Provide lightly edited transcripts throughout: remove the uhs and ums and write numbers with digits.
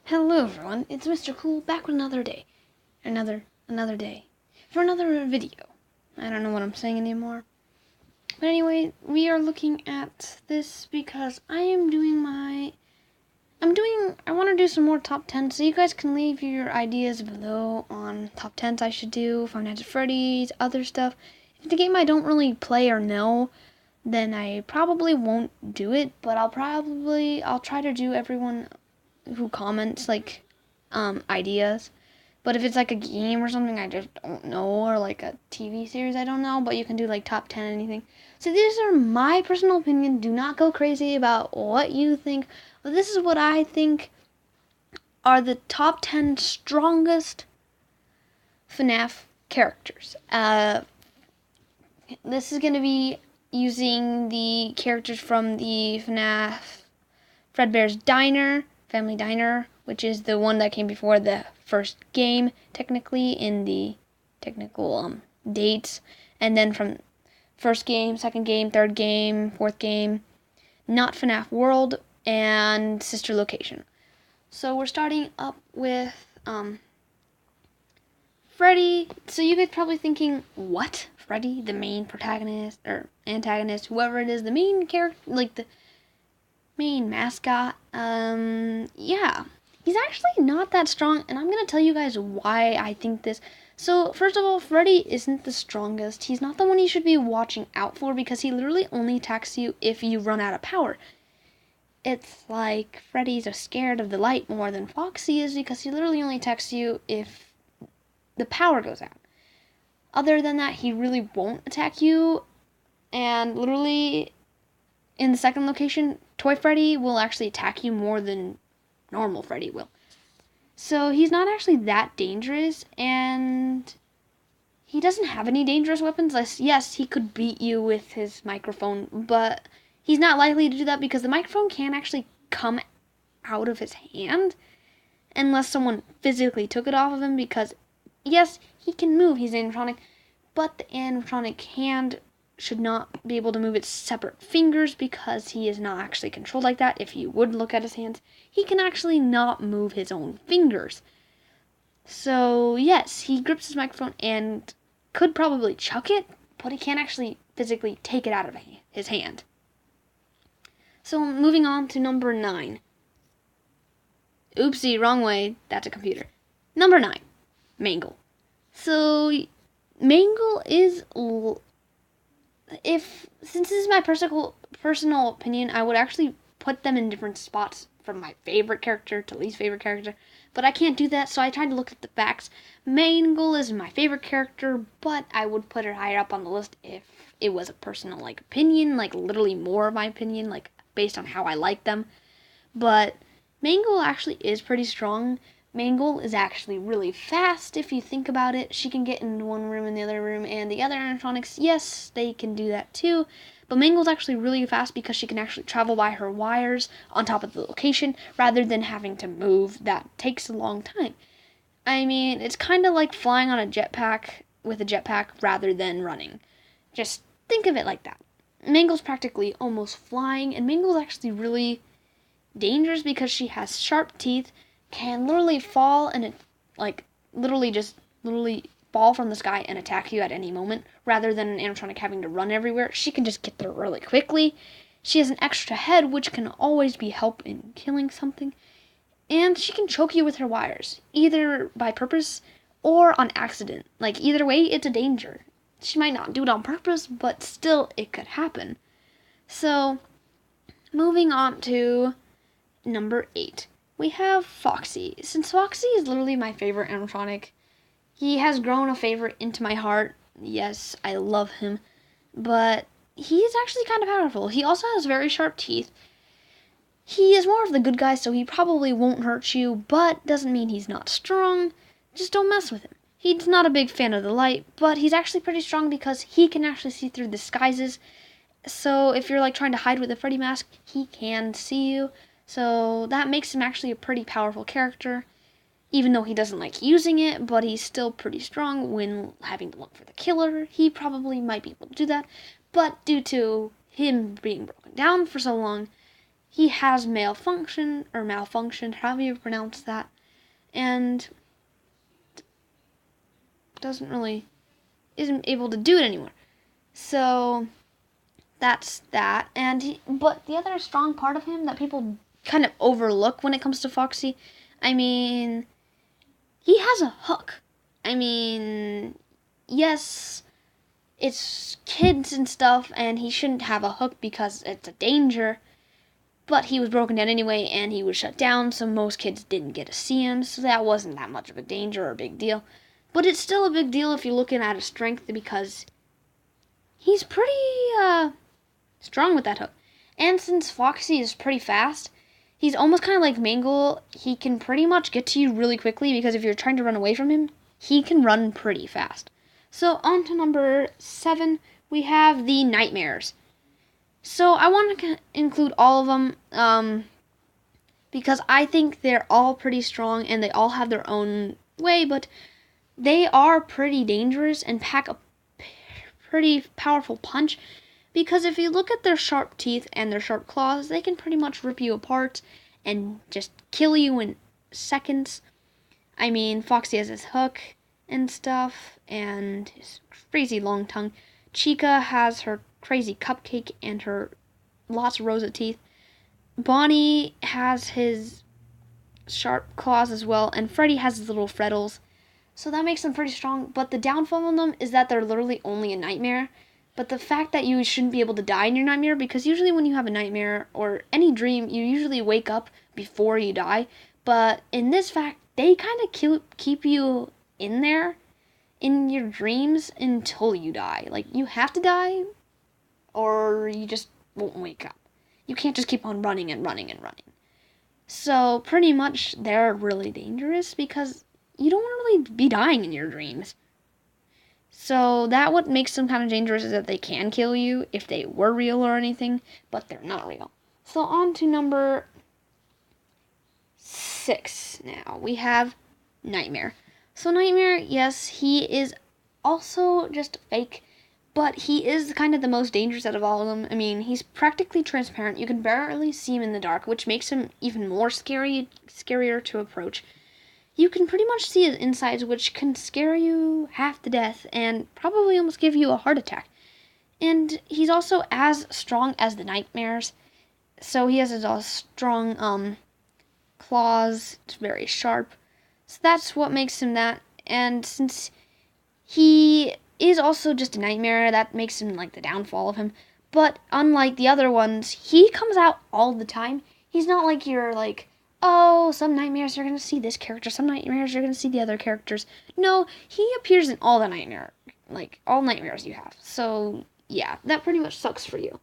Hello everyone, it's Mr.Kool back with another day. Another day. For another video. I don't know what I'm saying anymore. But anyway, we are looking at this because I want to do some more top 10, so you guys can leave your ideas below on top 10s I should do, Five Nights at Freddy's, other stuff. If it's a game I don't really play or know, then I probably won't do it, but I'll try to do everyone who comments ideas. But if it's like a game or something I just don't know, or like a TV series I don't know, but you can do like top 10 anything. So these are my personal opinion. Do not go crazy about what you think. But this is what I think are the top 10 strongest FNAF characters. This is going to be using the characters from the FNAF Fredbear's Family Diner, which is the one that came before the first game, technically, in the technical dates. And then from first game, second game, third game, fourth game, Not FNAF World, and Sister Location. So we're starting up with Freddy. So you guys probably thinking, what? Freddy, the main protagonist, or antagonist, whoever it is, the main character, like the main mascot. Yeah, he's actually not that strong, and I'm gonna tell you guys why I think this. So first of all, Freddy isn't the strongest. He's not the one you should be watching out for, because he literally only attacks you if you run out of power. It's like Freddy's scared of the light more than Foxy is, because he literally only attacks you if the power goes out. Other than that, he really won't attack you, and literally in the second location, Toy Freddy will actually attack you more than normal Freddy will. So he's not actually that dangerous, and he doesn't have any dangerous weapons. Yes, he could beat you with his microphone, but he's not likely to do that because the microphone can't actually come out of his hand unless someone physically took it off of him, because yes, he can move, he's animatronic, but the animatronic hand should not be able to move its separate fingers because he is not actually controlled like that. If you would look at his hands, he can actually not move his own fingers. So yes, he grips his microphone and could probably chuck it, but he can't actually physically take it out of his hand. So moving on to number 9. Oopsie, wrong way. That's a computer. Number 9, Mangle. So Mangle is, since this is my personal opinion, I would actually put them in different spots from my favorite character to least favorite character, but I can't do that, so I tried to look at the facts. Mangle is my favorite character, but I would put her higher up on the list if it was a personal opinion, literally more of my opinion, based on how I like them. But Mangle actually is pretty strong. Mangle is actually really fast if you think about it. She can get in one room and the other room, and the other animatronics, yes, they can do that too. But Mangle's actually really fast because she can actually travel by her wires on top of the location rather than having to move. That takes a long time. I mean, it's kind of like flying on a jetpack with a jetpack rather than running. Just think of it like that. Mangle's practically almost flying, and Mangle's actually really dangerous because she has sharp teeth, can literally fall and literally fall from the sky and attack you at any moment, rather than an animatronic having to run everywhere. She can just get there really quickly. She has an extra head, which can always be help in killing something, and she can choke you with her wires, either by purpose or on accident. Either way, it's a danger. She might not do it on purpose, but still, it could happen. So, moving on to number 8. We have Foxy. Since Foxy is literally my favorite animatronic, he has grown a favorite into my heart. Yes, I love him, but he is actually kind of powerful. He also has very sharp teeth. He is more of the good guy, so he probably won't hurt you, but doesn't mean he's not strong. Just don't mess with him. He's not a big fan of the light, but he's actually pretty strong because he can actually see through disguises. So if you're trying to hide with a Freddy mask, he can see you. So that makes him actually a pretty powerful character, even though he doesn't like using it, but he's still pretty strong when having to look for the killer. He probably might be able to do that, but due to him being broken down for so long, he has malfunctioned, however you pronounce that, and isn't able to do it anymore. So that's that. But the other strong part of him that people kind of overlook when it comes to Foxy, I mean, he has a hook. I mean, yes, it's kids and stuff, and he shouldn't have a hook because it's a danger. But he was broken down anyway, and he was shut down, so most kids didn't get to see him, so that wasn't that much of a danger or a big deal. But it's still a big deal if you're looking at his strength, because he's pretty strong with that hook. And since Foxy is pretty fast, he's almost kind of like Mangle. He can pretty much get to you really quickly, because if you're trying to run away from him, he can run pretty fast. So on to number 7, we have the Nightmares. So I want to include all of them because I think they're all pretty strong and they all have their own way, but they are pretty dangerous and pack a pretty powerful punch, because if you look at their sharp teeth and their sharp claws, they can pretty much rip you apart and just kill you in seconds. I mean, Foxy has his hook and stuff and his crazy long tongue. Chica has her crazy cupcake and her lots of rosa teeth. Bonnie has his sharp claws as well, and Freddy has his little frettles. So that makes them pretty strong, but the downfall on them is that they're literally only a nightmare. But the fact that you shouldn't be able to die in your nightmare, because usually when you have a nightmare or any dream, you usually wake up before you die. But in this fact, they kind of keep you in there in your dreams until you die. Like, you have to die or you just won't wake up. You can't just keep on running and running and running. So pretty much they're really dangerous because you don't want to really be dying in your dreams. So that what makes them kind of dangerous is that they can kill you if they were real or anything, but they're not real. So on to number 6 now. We have Nightmare. So Nightmare, yes, he is also just fake, but he is kind of the most dangerous out of all of them. I mean, he's practically transparent. You can barely see him in the dark, which makes him even more scarier to approach. You can pretty much see his insides, which can scare you half to death and probably almost give you a heart attack. And he's also as strong as the Nightmares. So he has his strong claws. It's very sharp. So that's what makes him that. And since he is also just a nightmare, that makes him like the downfall of him. But unlike the other ones, he comes out all the time. He's not like you're like, oh, some nightmares you're going to see this character, some nightmares you're going to see the other characters. No, he appears in all the all nightmares you have. So yeah, that pretty much sucks for you.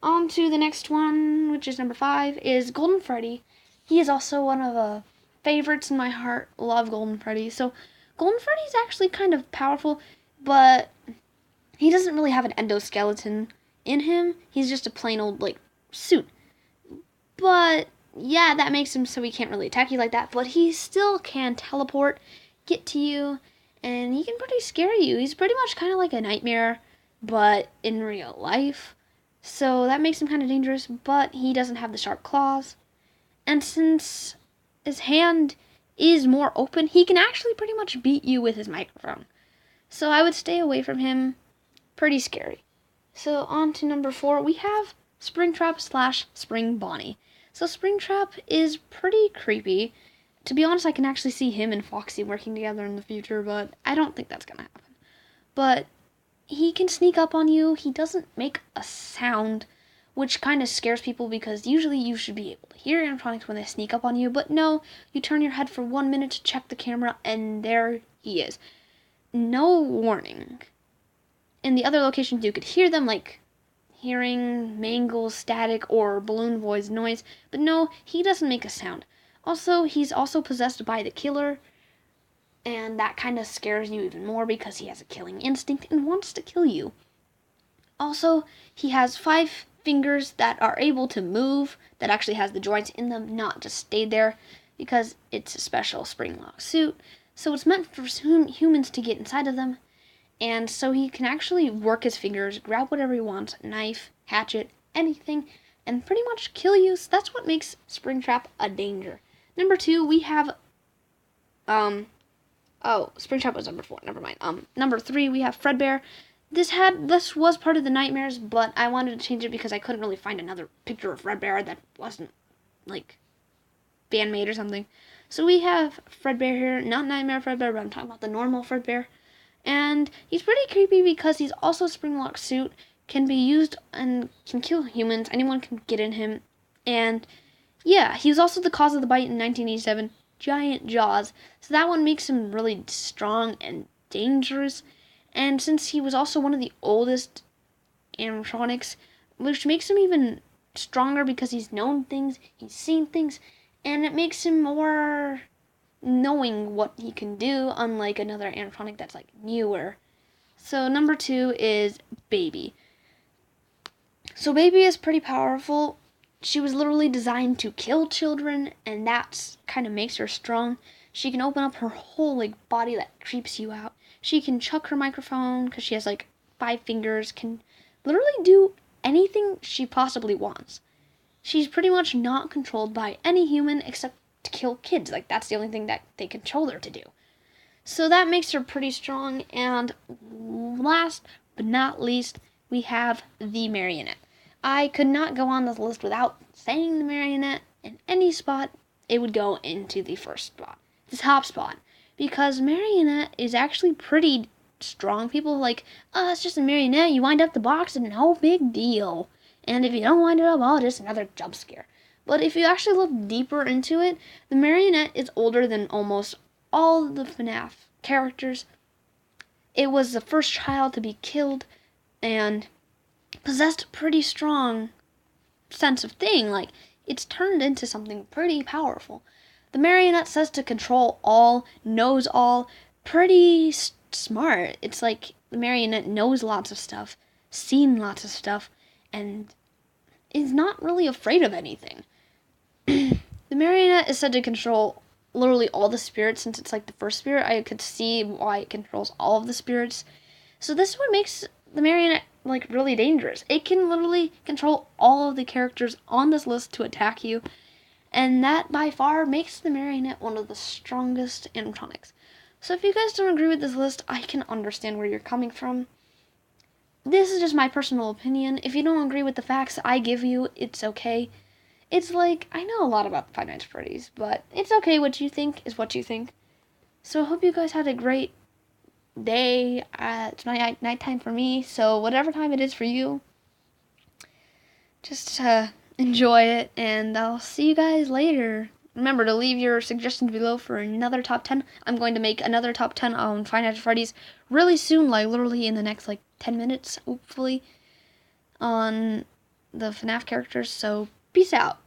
On to the next one, which is number 5, is Golden Freddy. He is also one of the favorites in my heart. Love Golden Freddy. So Golden Freddy's actually kind of powerful, but he doesn't really have an endoskeleton in him. He's just a plain old suit. But yeah, that makes him so he can't really attack you like that, but he still can teleport, get to you, and he can pretty scare you. He's pretty much kind of like a nightmare, but in real life. So that makes him kind of dangerous, but he doesn't have the sharp claws. And since his hand is more open, he can actually pretty much beat you with his microphone. So I would stay away from him. Pretty scary. So on to number 4, we have Springtrap / Spring Bonnie. So Springtrap is pretty creepy. To be honest, I can actually see him and Foxy working together in the future, but I don't think that's going to happen. But he can sneak up on you. He doesn't make a sound, which kind of scares people because usually you should be able to hear animatronics when they sneak up on you. But no, you turn your head for 1 minute to check the camera, and there he is. No warning. In the other locations, you could hear them, like hearing Mangle, static, or balloon voice noise. But no, he doesn't make a sound. Also, he's also possessed by the killer, and that kind of scares you even more because he has a killing instinct and wants to kill you. Also, he has 5 fingers that are able to move, that actually has the joints in them, not just stay there, because it's a special spring-lock suit. So it's meant for humans to get inside of them, and so he can actually work his fingers, grab whatever he wants, knife, hatchet, anything, and pretty much kill you. So that's what makes Springtrap a danger. Number 2, we have Springtrap was number 4. Never mind. Number 3, we have Fredbear. This was part of the nightmares, but I wanted to change it because I couldn't really find another picture of Fredbear that wasn't like fan made or something. So we have Fredbear here, not Nightmare Fredbear, but I'm talking about the normal Fredbear. And he's pretty creepy because he's also Springlock suit, can be used and can kill humans. Anyone can get in him. And yeah, he was also the cause of the bite in 1987, giant jaws. So that one makes him really strong and dangerous. And since he was also one of the oldest animatronics, which makes him even stronger because he's known things, he's seen things, and it makes him more knowing what he can do, unlike another animatronic that's like newer. So number 2 is Baby. So Baby is pretty powerful. She was literally designed to kill children, and that kind of makes her strong. She can open up her whole like body that creeps you out. She can chuck her microphone because she has like 5 fingers, can literally do anything she possibly wants. She's pretty much not controlled by any human except to kill kids. Like, that's the only thing that they control her to do. So that makes her pretty strong. And last but not least, we have the Marionette. I could not go on this list without saying the Marionette. In any spot, it would go into the first spot, the top spot. Because Marionette is actually pretty strong. People are like, oh, it's just a Marionette. You wind up the box and no big deal. And if you don't wind it up, oh, just another jump scare. But if you actually look deeper into it, the Marionette is older than almost all the FNAF characters. It was the first child to be killed and possessed a pretty strong sense of thing. Like, it's turned into something pretty powerful. The Marionette says to control all, knows all, pretty smart. It's like the Marionette knows lots of stuff, seen lots of stuff, and is not really afraid of anything. The Marionette is said to control literally all the spirits. Since it's like the first spirit, I could see why it controls all of the spirits. So this is what makes the Marionette like really dangerous. It can literally control all of the characters on this list to attack you, and that by far makes the Marionette one of the strongest animatronics. So if you guys don't agree with this list, I can understand where you're coming from. This is just my personal opinion. If you don't agree with the facts I give you, it's okay. It's like, I know a lot about Five Nights at Freddy's, but it's okay. What you think is what you think. So I hope you guys had a great day. It's nighttime for me, so whatever time it is for you, just enjoy it, and I'll see you guys later. Remember to leave your suggestions below for another top 10. I'm going to make another top 10 on Five Nights at Freddy's really soon, like literally in the next like 10 minutes, hopefully, on the FNAF characters. So peace out.